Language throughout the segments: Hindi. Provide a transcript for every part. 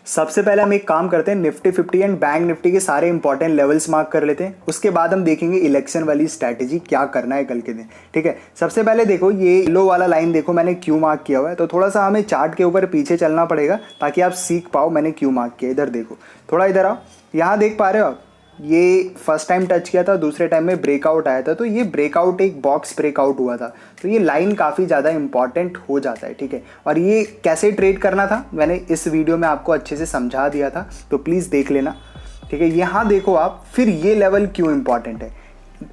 सबसे पहले हम एक काम करते हैं, निफ्टी 50 एंड बैंक निफ्टी के सारे इंपॉर्टेंट लेवल्स मार्क कर लेते हैं। उसके बाद हम देखेंगे इलेक्शन वाली स्ट्रैटेजी क्या करना है कल के दिन। ठीक है, सबसे पहले देखो ये येलो वाला लाइन देखो मैंने क्यों मार्क किया हुआ है, तो थोड़ा सा हमें चार्ट के ऊपर पीछे चलना पड़ेगा ताकि आप सीख पाओ मैंने क्यों मार्क किया। इधर देखो, थोड़ा इधर आओ, यहाँ देख पा रहे हो आप, ये फर्स्ट टाइम टच किया था, दूसरे टाइम में ब्रेकआउट आया था, तो ये ब्रेकआउट एक बॉक्स ब्रेकआउट हुआ था, तो ये लाइन काफ़ी ज़्यादा इंपॉर्टेंट हो जाता है। ठीक है, और ये कैसे ट्रेड करना था मैंने इस वीडियो में आपको अच्छे से समझा दिया था, तो प्लीज़ देख लेना। ठीक है, यहाँ देखो आप, फिर ये लेवल क्यों इंपॉर्टेंट है।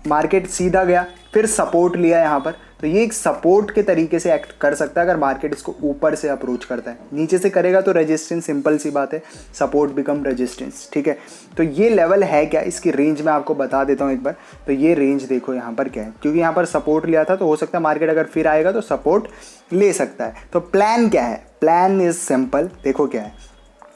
मार्केट सीधा गया, फिर सपोर्ट लिया यहाँ पर, तो ये एक सपोर्ट के तरीके से एक्ट कर सकता है अगर मार्केट इसको ऊपर से अप्रोच करता है। नीचे से करेगा तो रेजिस्टेंस, सिंपल सी बात है, सपोर्ट बिकम रेजिस्टेंस। ठीक है, तो ये लेवल है क्या, इसकी रेंज मैं आपको बता देता हूँ एक बार। तो ये रेंज देखो यहाँ पर क्या है, क्योंकि यहाँ पर सपोर्ट लिया था तो हो सकता है मार्केट अगर फिर आएगा तो सपोर्ट ले सकता है। तो प्लान क्या है, प्लान इज सिंपल। देखो क्या है,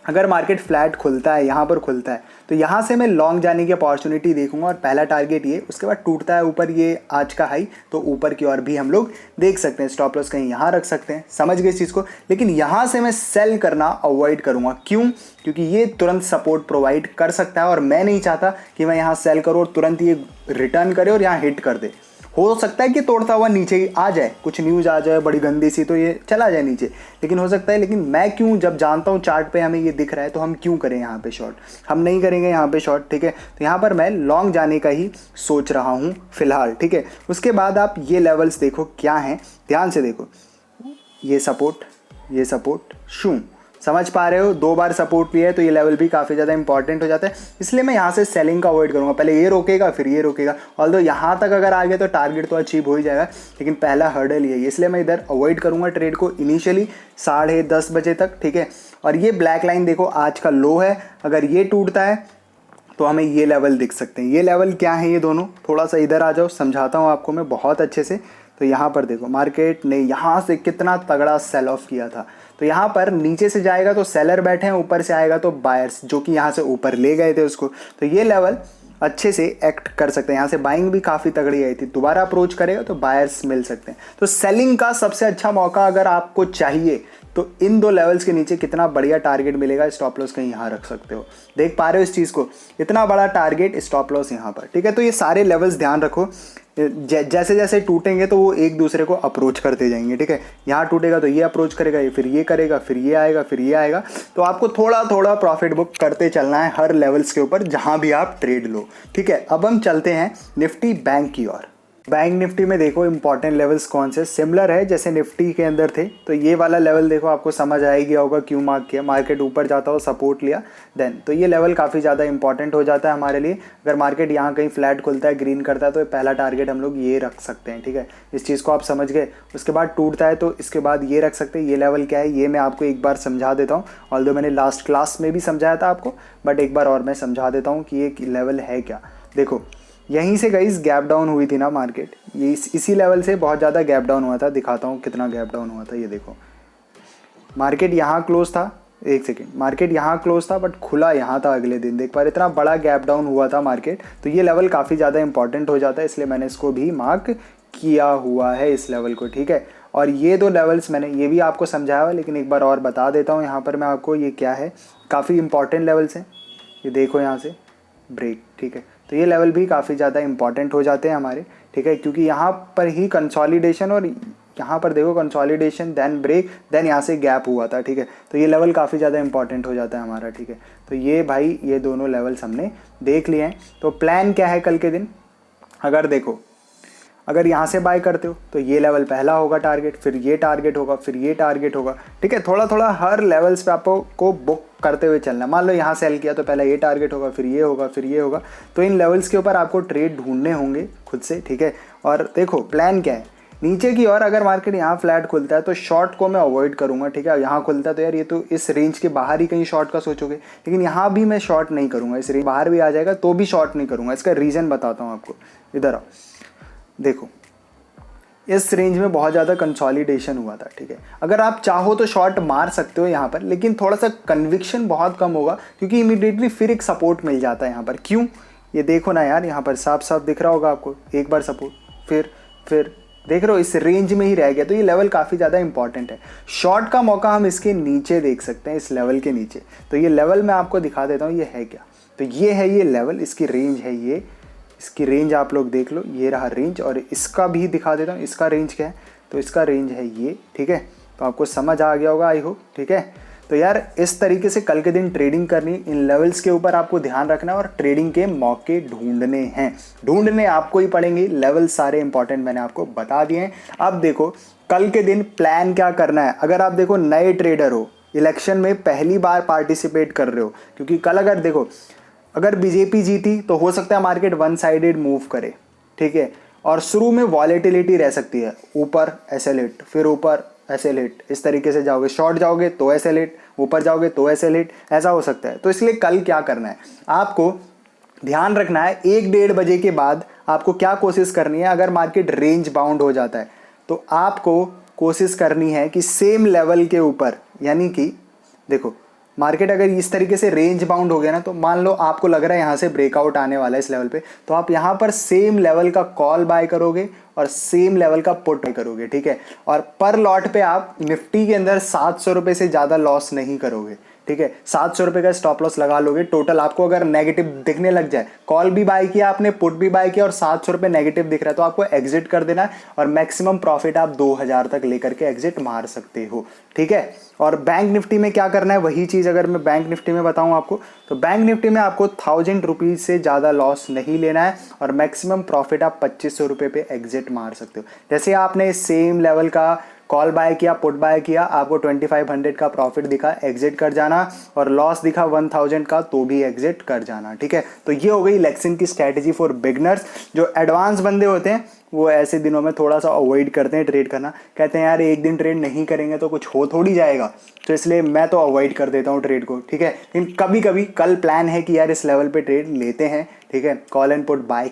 अगर मार्केट फ्लैट खुलता है, यहाँ पर खुलता है, तो यहाँ से मैं लॉन्ग जाने की अपॉर्चुनिटी देखूंगा और पहला टारगेट ये, उसके बाद टूटता है ऊपर ये आज का हाई, तो ऊपर की ओर भी हम लोग देख सकते हैं, स्टॉप लॉस कहीं यहाँ रख सकते हैं, समझ गए इस चीज़ को। लेकिन यहाँ से मैं सेल करना अवॉइड करूँगा, क्यों, क्योंकि ये तुरंत सपोर्ट प्रोवाइड कर सकता है और मैं नहीं चाहता कि मैं यहाँ सेल करूँ और तुरंत ये रिटर्न करे और यहाँ हिट कर दे। हो सकता है कि तोड़ता हुआ नीचे आ जाए, कुछ न्यूज़ आ जाए बड़ी गंदी सी तो ये चला जाए नीचे, लेकिन हो सकता है। लेकिन मैं क्यों, जब जानता हूँ चार्ट पे हमें ये दिख रहा है, तो हम क्यों करें यहाँ पे शॉर्ट, हम नहीं करेंगे यहाँ पे शॉर्ट। ठीक है, तो यहाँ पर मैं लॉन्ग जाने का ही सोच रहा हूँ फिलहाल। ठीक है, उसके बाद आप ये लेवल्स देखो क्या हैं, ध्यान से देखो, ये सपोर्ट शू, समझ पा रहे हो, 2 बार सपोर्ट लिया है, तो ये लेवल भी काफ़ी ज़्यादा इंपॉर्टेंट हो जाता है, इसलिए मैं यहाँ से सेलिंग का अवॉइड करूँगा। पहले ये रोकेगा फिर ये रोकेगा, ऑल्दो यहाँ तक अगर आ गया तो टारगेट तो अचीव हो ही जाएगा, लेकिन पहला हर्डल ये है, इसलिए मैं इधर अवॉइड करूँगा ट्रेड को इनिशियली 10:30 बजे तक। ठीक है, और ये ब्लैक लाइन देखो आज का लो है, अगर ये टूटता है तो हमें ये लेवल दिख सकते हैं। ये लेवल क्या है, ये दोनों, थोड़ा सा इधर आ जाओ, समझाता हूँ आपको मैं बहुत अच्छे से। तो यहाँ पर देखो मार्केट ने यहाँ से कितना तगड़ा सेल ऑफ किया था, तो यहाँ पर नीचे से जाएगा तो सेलर बैठे हैं, ऊपर से आएगा तो बायर्स, जो कि यहाँ से ऊपर ले गए थे उसको, तो ये लेवल अच्छे से एक्ट कर सकते हैं। यहाँ से बाइंग भी काफ़ी तगड़ी आई थी, दोबारा अप्रोच करेगा तो बायर्स मिल सकते हैं। तो सेलिंग का सबसे अच्छा मौका अगर आपको चाहिए तो इन 2 लेवल्स के नीचे कितना बढ़िया टारगेट मिलेगा, स्टॉप लॉस कहीं यहाँ रख सकते हो, देख पा रहे हो इस चीज़ को, इतना बड़ा टारगेट, स्टॉप लॉस यहाँ पर। ठीक है, तो ये सारे लेवल्स ध्यान रखो, जैसे जैसे टूटेंगे तो वो एक दूसरे को अप्रोच करते जाएंगे। ठीक है, यहाँ टूटेगा तो ये अप्रोच करेगा, ये फिर ये करेगा, फिर ये आएगा, फिर ये आएगा, तो आपको थोड़ा थोड़ा प्रॉफिट बुक करते चलना है हर लेवल्स के ऊपर जहाँ भी आप ट्रेड लो। ठीक है, अब हम चलते हैं निफ्टी बैंक की ओर। बैंक निफ्टी में देखो इंपॉर्टेंट लेवल्स कौन से, सिमिलर है जैसे निफ्टी के अंदर थे, तो ये वाला लेवल देखो आपको समझ आ ही गया होगा क्यों मार्क किया, मार्केट ऊपर जाता हो सपोर्ट लिया देन, तो ये लेवल काफ़ी ज़्यादा इंपॉर्टेंट हो जाता है हमारे लिए। अगर मार्केट यहाँ कहीं फ्लैट खुलता है, ग्रीन करता है, तो पहला टारगेट हम लोग ये रख सकते हैं। ठीक है, इस चीज़ को आप समझ गए। उसके बाद टूटता है तो इसके बाद ये रख सकते हैं। ये लेवल क्या है ये मैं आपको एक बार समझा देता हूँ, ऑल्दो मैंने लास्ट क्लास में भी समझाया था आपको, बट एक बार और मैं समझा देता हूँ कि ये लेवल है क्या। देखो यहीं से गाइस गैप डाउन हुई थी ना मार्केट, ये इसी लेवल से बहुत ज़्यादा गैप डाउन हुआ था, दिखाता हूँ कितना गैप डाउन हुआ था। ये देखो मार्केट यहाँ क्लोज था, एक सेकेंड, मार्केट यहाँ क्लोज था बट खुला यहाँ था अगले दिन, देख पा रहे, इतना बड़ा गैप डाउन हुआ था मार्केट, तो ये लेवल काफ़ी ज़्यादा इंपॉर्टेंट हो जाता है, इसलिए मैंने इसको भी मार्क किया हुआ है इस लेवल को। ठीक है, और ये 2 लेवल्स मैंने ये भी आपको समझाया हुआ, लेकिन एक बार और बता देता हूँ यहाँ पर मैं आपको, ये क्या है, काफ़ी इंपॉर्टेंट लेवल्स हैं। ये देखो यहाँ से ब्रेक, ठीक है, तो ये लेवल भी काफ़ी ज़्यादा इंपॉर्टेंट हो जाते हैं हमारे। ठीक है, क्योंकि यहाँ पर ही कंसोलिडेशन, और यहाँ पर देखो कंसोलिडेशन देन ब्रेक देन यहाँ से गैप हुआ था। ठीक है, तो ये लेवल काफ़ी ज़्यादा इंपॉर्टेंट हो जाता है हमारा। ठीक है, तो ये भाई ये दोनों लेवल्स हमने देख लिए हैं। तो प्लान क्या है कल के दिन, अगर देखो अगर यहाँ से बाय करते हो तो ये लेवल पहला होगा टारगेट, फिर ये टारगेट होगा, फिर ये टारगेट होगा। ठीक है, थोड़ा थोड़ा हर लेवल्स पे आपको बुक करते हुए चलना। मान लो यहाँ सेल किया तो पहले ये टारगेट होगा, फिर ये होगा, फिर ये होगा, तो इन लेवल्स के ऊपर आपको ट्रेड ढूंढने होंगे खुद से। ठीक है, और देखो प्लान क्या है, नीचे की ओर अगर मार्केट यहाँ फ्लैट खुलता है तो शॉर्ट को मैं अवॉइड करूँगा। ठीक है, यहाँ खुलता है तो यार ये तो इस रेंज के बाहर ही कहीं शॉर्ट का सोचोगे, लेकिन यहाँ भी मैं शॉर्ट नहीं करूँगा, इस रेंज बाहर भी आ जाएगा तो भी शॉर्ट नहीं करूँगा। इसका रीज़न बताता हूँ आपको, इधर आओ, देखो इस रेंज में बहुत ज़्यादा कंसोलिडेशन हुआ था। ठीक है, अगर आप चाहो तो शॉर्ट मार सकते हो यहाँ पर, लेकिन थोड़ा सा कन्विक्शन बहुत कम होगा, क्योंकि इमीडिएटली फिर एक सपोर्ट मिल जाता है यहाँ पर। क्यों, ये देखो ना यार, यहाँ पर साफ साफ दिख रहा होगा आपको, एक बार सपोर्ट, फिर देख रहे हो इस रेंज में ही रह गया, तो ये लेवल काफ़ी ज़्यादा इंपॉर्टेंट है। शॉर्ट का मौका हम इसके नीचे देख सकते हैं, इस लेवल के नीचे। तो ये लेवल मैं आपको दिखा देता हूँ ये है क्या। तो ये है ये लेवल, इसकी रेंज है ये, इसकी रेंज आप लोग देख लो, ये रहा रेंज। और इसका भी दिखा देता हूँ, इसका रेंज क्या है, तो इसका रेंज है ये, ठीक है। तो आपको समझ आ गया होगा आई होप, ठीक है। तो यार इस तरीके से कल के दिन ट्रेडिंग करनी, इन लेवल्स के ऊपर आपको ध्यान रखना है और ट्रेडिंग के मौके ढूंढने हैं, ढूंढने आपको ही पड़ेंगे। लेवल सारे इंपॉर्टेंट मैंने आपको बता दिए हैं। अब देखो कल के दिन प्लान क्या करना है। अगर आप देखो नए ट्रेडर हो, इलेक्शन में पहली बार पार्टिसिपेट कर रहे हो, क्योंकि कल अगर देखो अगर बीजेपी जीती तो हो सकता है मार्केट वन साइडेड मूव करे, ठीक है। और शुरू में वॉलेटिलिटी रह सकती है, ऊपर एसएल हिट, फिर ऊपर एसएल हिट, इस तरीके से जाओगे, शॉर्ट जाओगे तो एसएल हिट, ऊपर जाओगे तो एसएल हिट, ऐसा हो सकता है। तो इसलिए कल क्या करना है, आपको ध्यान रखना है 1-1:30 बजे के बाद आपको क्या कोशिश करनी है। अगर मार्केट रेंज बाउंड हो जाता है तो आपको कोशिश करनी है कि सेम लेवल के ऊपर, यानी कि देखो मार्केट अगर इस तरीके से रेंज बाउंड हो गया ना, तो मान लो आपको लग रहा है यहाँ से ब्रेकआउट आने वाला है इस लेवल पे, तो आप यहाँ पर सेम लेवल का कॉल बाय करोगे और सेम लेवल का पुट बाय करोगे, ठीक है। और पर लॉट पे आप निफ्टी के अंदर 700 रुपये से ज़्यादा लॉस नहीं करोगे, ठीक है। 700 रुपये का स्टॉप लॉस लगा लोगे टोटल। आपको अगर नेगेटिव दिखने लग जाए, कॉल भी बाय किया आपने, पुट भी बाय किया और 700 रुपये नेगेटिव दिख रहा है, तो आपको एग्जिट कर देना है और मैक्सिमम प्रॉफिट आप 2000 तक लेकर के एग्जिट मार सकते हो, ठीक है। और बैंक निफ्टी में क्या करना है, वही चीज़ अगर मैं बैंक निफ्टी में बताऊं आपको, तो बैंक निफ्टी में आपको 1000 रुपीज़ से ज़्यादा लॉस नहीं लेना है और मैक्सिमम प्रॉफिट आप 2500 रुपये पे एग्जिट मार सकते हो। जैसे आपने सेम लेवल का कॉल बाय किया, पुट बाय किया, आपको 2500 का प्रॉफिट दिखा, एग्जिट कर जाना, और लॉस दिखा 1000 का, तो भी एग्जिट कर जाना, ठीक है। तो ये हो गई इलेक्शन की स्ट्रैटेजी फॉर बिगनर्स। जो एडवांस बंदे होते हैं वो ऐसे दिनों में थोड़ा सा अवॉइड करते हैं ट्रेड करना, कहते हैं यार एक दिन ट्रेड नहीं करेंगे तो कुछ हो थोड़ी जाएगा, तो इसलिए मैं तो अवॉइड कर देता हूँ ट्रेड को, ठीक है। लेकिन कभी कभी कल प्लान है कि यार इस लेवल पे ट्रेड लेते हैं, ठीक है, कॉल एंड पुट बाय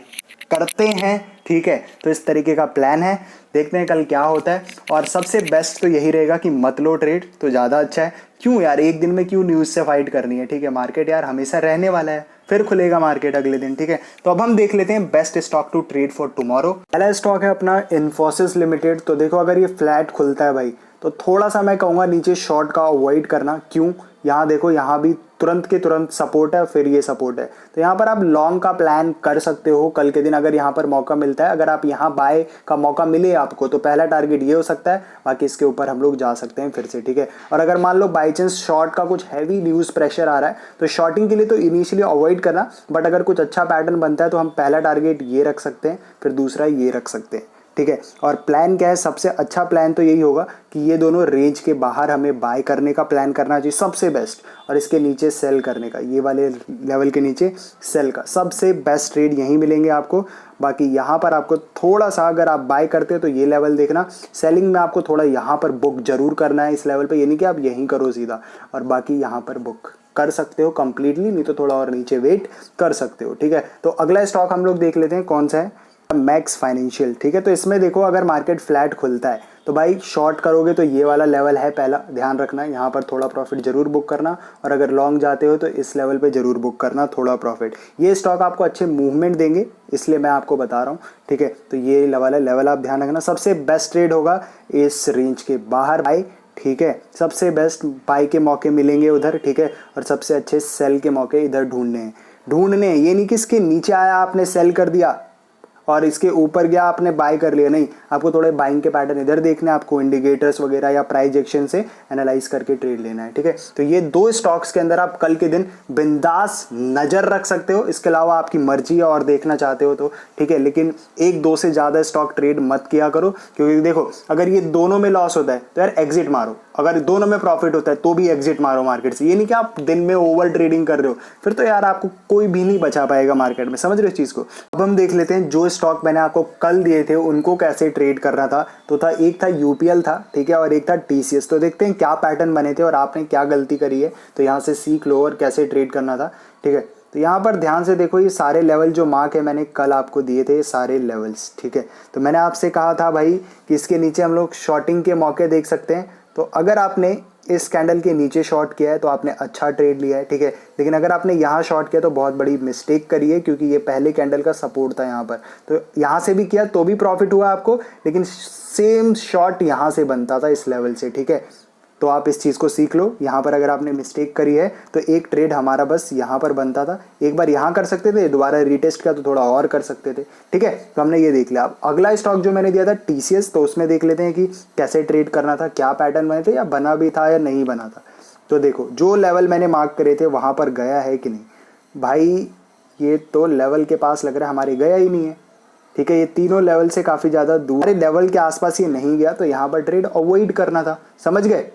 करते हैं, ठीक है। तो इस तरीके का प्लान है, देखते हैं कल क्या होता है। और सबसे बेस्ट तो यही रहेगा कि मत लो ट्रेड, तो ज़्यादा अच्छा है। क्यों यार एक दिन में क्यों न्यूज़ से फाइट करनी है, ठीक है। मार्केट यार हमेशा रहने वाला है, फिर खुलेगा मार्केट अगले दिन, ठीक है। तो अब हम देख लेते हैं best stock to trade for tomorrow. पहला स्टॉक है अपना इन्फोसिस लिमिटेड। तो देखो अगर ये फ्लैट खुलता है भाई, तो थोड़ा सा मैं कहूँगा नीचे शॉर्ट का अवॉइड करना। क्यों, यहाँ देखो यहाँ भी तुरंत के तुरंत सपोर्ट है, फिर ये सपोर्ट है, तो यहाँ पर आप लॉन्ग का प्लान कर सकते हो कल के दिन अगर यहाँ पर मौका मिलता है। अगर आप यहाँ बाय का मौका मिले आपको, तो पहला टारगेट ये हो सकता है, बाकी इसके ऊपर हम लोग जा सकते हैं फिर से, ठीक है। और अगर मान लो बाई चांस शॉर्ट का कुछ हैवी न्यूज़ प्रेशर आ रहा है, तो शॉर्टिंग के लिए तो इनिशियली अवॉइड करना, बट अगर कुछ अच्छा पैटर्न बनता है तो हम पहला टारगेट ये रख सकते हैं, फिर दूसरा ये रख सकते हैं, ठीक है। और प्लान क्या है, सबसे अच्छा प्लान तो यही होगा कि ये दोनों रेंज के बाहर हमें बाय करने का प्लान करना चाहिए सबसे बेस्ट, और इसके नीचे सेल करने का, ये वाले लेवल के नीचे सेल का सबसे बेस्ट ट्रेड यहीं मिलेंगे आपको। बाकी यहाँ पर आपको थोड़ा सा अगर आप बाय करते हो तो ये लेवल देखना, सेलिंग में आपको थोड़ा यहाँ पर बुक जरूर करना है इस लेवल पे, ये नहीं कि आप यहीं करो सीधा, और बाकी यहाँ पर बुक कर सकते हो कंप्लीटली, नहीं तो थोड़ा और नीचे वेट कर सकते हो, ठीक है। तो अगला स्टॉक हम लोग देख लेते हैं कौन सा है, मैक्स फाइनेंशियल, ठीक है। तो इसमें देखो अगर मार्केट फ्लैट खुलता है तो भाई शॉर्ट करोगे तो ये वाला लेवल है पहला, ध्यान रखना है, यहाँ पर थोड़ा प्रॉफिट जरूर बुक करना, और अगर लॉन्ग जाते हो तो इस लेवल पे जरूर बुक करना थोड़ा प्रॉफिट। ये स्टॉक आपको अच्छे मूवमेंट देंगे, इसलिए मैं आपको बता रहा हूँ, ठीक है। तो ये लेवल आप ध्यान रखना, सबसे बेस्ट ट्रेड होगा इस रेंज के बाहर बाई, ठीक है। सबसे बेस्ट बाई के मौके मिलेंगे उधर, ठीक है, और सबसे अच्छे सेल के मौके इधर ढूंढने हैं। ये नहीं कि इसके नीचे आया आपने सेल कर दिया और इसके ऊपर गया आपने बाय कर लिया, नहीं, आपको थोड़े बाइंग के पैटर्न इधर देखने, आपको इंडिकेटर्स वगैरह या प्राइस एक्शन से एनालाइज करके ट्रेड लेना है, ठीक है। तो ये दो स्टॉक्स के अंदर आप कल के दिन बिंदास नजर रख सकते हो, इसके अलावा आपकी मर्जी है और देखना चाहते हो तो, ठीक है। लेकिन एक दो से ज़्यादा स्टॉक ट्रेड मत किया करो, क्योंकि देखो अगर ये दोनों में लॉस होता है तो यार एग्जिट मारो, अगर दोनों में प्रॉफिट होता है तो भी एग्जिट मारो मार्केट से। ये नहीं कि आप दिन में ओवर ट्रेडिंग कर रहे हो, फिर तो यार आपको कोई भी नहीं बचा पाएगा मार्केट में, समझ रहे हो इस चीज़ को। अब हम देख लेते हैं जो स्टॉक मैंने आपको कल दिए थे उनको कैसे ट्रेड करना था। तो था एक था यूपीएल था, ठीक है, और एक था टीसीएस। तो देखते हैं क्या पैटर्न बने थे और आपने क्या गलती करी है, तो यहाँ से सीख लो और कैसे ट्रेड करना था, ठीक है। तो यहाँ पर ध्यान से देखो, ये सारे लेवल जो मार्क है मैंने कल आपको दिए थे, ये सारे लेवल्स, ठीक है। तो मैंने आपसे कहा था भाई कि इसके नीचे हम लोग शॉर्टिंग के मौके देख सकते हैं, तो अगर आपने इस कैंडल के नीचे शॉर्ट किया है तो आपने अच्छा ट्रेड लिया है, ठीक है। लेकिन अगर आपने यहाँ शॉर्ट किया तो बहुत बड़ी मिस्टेक करी है, क्योंकि ये पहले कैंडल का सपोर्ट था यहाँ पर। तो यहाँ से भी किया तो भी प्रॉफिट हुआ आपको, लेकिन सेम शॉर्ट यहाँ से बनता था इस लेवल से, ठीक है। तो आप इस चीज़ को सीख लो। यहाँ पर अगर आपने मिस्टेक करी है तो एक ट्रेड हमारा बस यहाँ पर बनता था, एक बार यहाँ कर सकते थे, दोबारा रीटेस्ट किया तो थोड़ा और कर सकते थे, ठीक है। तो हमने ये देख लिया। अब अगला स्टॉक जो मैंने दिया था TCS, तो उसमें देख लेते हैं कि कैसे ट्रेड करना था, क्या पैटर्न बने थे, या बना भी था या नहीं बना था। तो देखो जो लेवल मैंने मार्क करे थे वहाँ पर गया है कि नहीं। भाई ये तो लेवल के पास लग रहा है हमारे गया ही नहीं है, ठीक है। ये तीनों लेवल से काफ़ी ज़्यादा दूर, लेवल के आसपास ये नहीं गया, तो यहाँ पर ट्रेड अवॉइड करना था, समझ गए।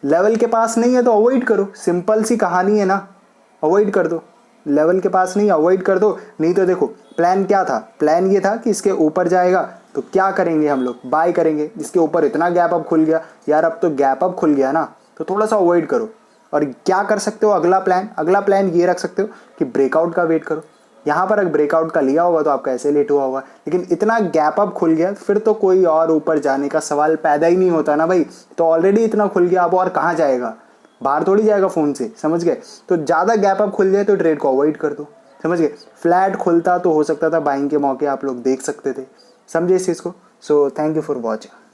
लेवल के पास नहीं है तो अवॉइड करो, सिंपल सी कहानी है ना, अवॉइड कर दो। लेवल के पास नहीं, अवॉइड कर दो। नहीं तो देखो प्लान क्या था, प्लान ये था कि इसके ऊपर जाएगा तो क्या करेंगे हम लोग, बाय करेंगे। इसके ऊपर इतना गैप अप खुल गया यार, अब तो गैप अप खुल गया ना, तो थोड़ा सा अवॉइड करो। और क्या कर सकते हो अगला प्लान ये रख सकते हो कि ब्रेकआउट का वेट करो। यहाँ पर अगर ब्रेकआउट का लिया होगा तो आपका ऐसे लेट हुआ होगा, लेकिन इतना गैप अप खुल गया फिर तो कोई और ऊपर जाने का सवाल पैदा ही नहीं होता ना भाई। तो ऑलरेडी इतना खुल गया, अब और कहाँ जाएगा, बाहर थोड़ी जाएगा फ़ोन से, समझ गए। तो ज़्यादा गैप अप खुल जाए तो ट्रेड को अवॉइड कर दो, समझ गए। फ्लैट खुलता तो हो सकता था बाइंग के मौके आप लोग देख सकते थे, समझे इस चीज़ को। So thank you for watching.